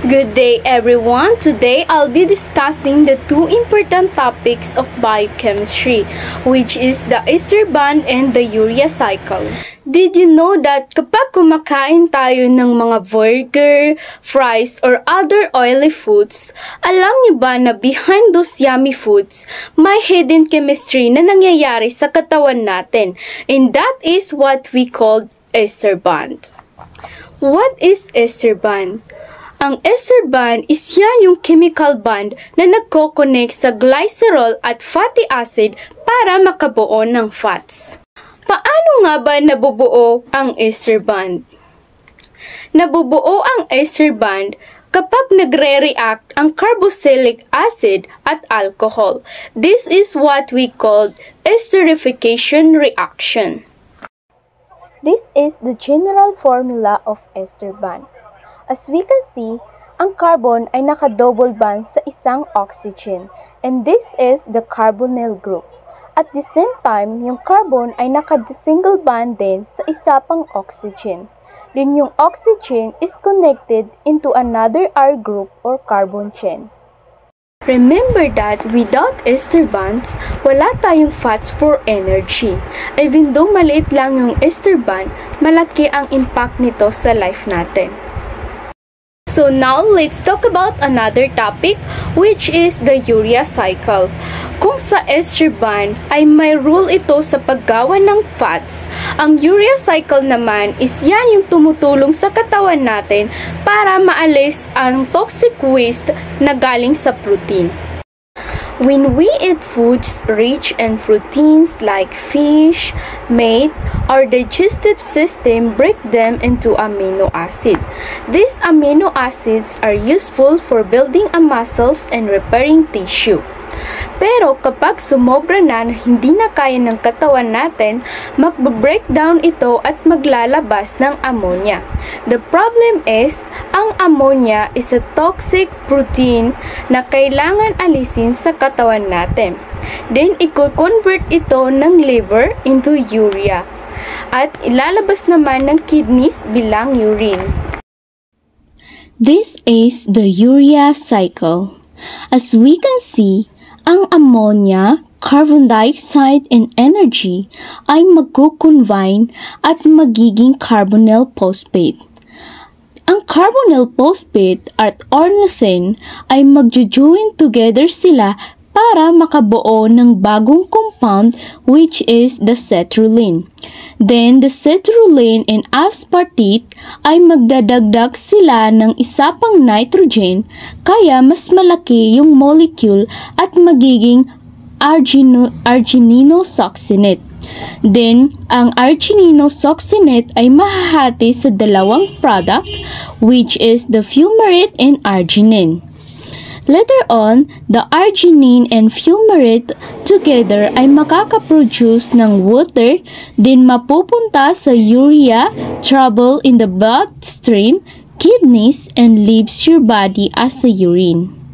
Good day everyone! Today I'll be discussing the two important topics of biochemistry, which is the ester bond and the urea cycle. Did you know that kapag kumakain tayo ng mga burger, fries, or other oily foods, alam niyo ba na behind those yummy foods, may hidden chemistry na nangyayari sa katawan natin, and that is what we call ester bond. What is ester bond? Ang ester bond is yan yung chemical bond na nagko-connect sa glycerol at fatty acid para makabuo ng fats. Paano nga ba nabubuo ang ester bond? Nabubuo ang ester bond kapag nagre-react ang carboxylic acid at alcohol. This is what we call esterification reaction. This is the general formula of ester bond. As we can see, ang carbon ay naka-double bond sa isang oxygen, and this is the carbonyl group. At the same time, yung carbon ay naka-single bond din sa isa pang oxygen. Then yung oxygen is connected into another R group or carbon chain. Remember that without ester bonds, wala tayong fats for energy. Even though maliit lang yung ester bond, malaki ang impact nito sa life natin. So now, let's talk about another topic, which is the urea cycle. Kung sa ester bond ay may role ito sa paggawa ng fats, ang urea cycle naman is yan yung tumutulong sa katawan natin para maalis ang toxic waste na galing sa protein. When we eat foods rich in proteins like fish, meat, our digestive system break them into amino acid. These amino acids are useful for building muscles and repairing tissue. Pero kapag sumobra na hindi na kaya ng katawan natin, magbe-breakdown ito at maglalabas ng ammonia. The problem is, ang ammonia is a toxic protein na kailangan alisin sa katawan natin. Then, i-convert ito ng liver into urea. At ilalabas naman ng kidneys bilang urine. This is the urea cycle. As we can see, ang ammonia, carbon dioxide, and energy ay magko-combine at magiging carbonyl phosphate. Ang carbonyl phosphate at ornithine ay magjo-join together sila para makabuo ng bagong compound which is the cetrulline. Then, the cetrulline and aspartate ay magdadagdag sila ng isa pang nitrogen kaya mas malaki yung molecule at magiging argininosuccinate. Then, ang argininosuccinate ay mahahati sa dalawang product which is the fumarate and arginine. Later on, the arginine and fumarate together ay makakaproduce ng water, then mapupunta sa urea, travel in the bloodstream, kidneys, and leaves your body as a urine.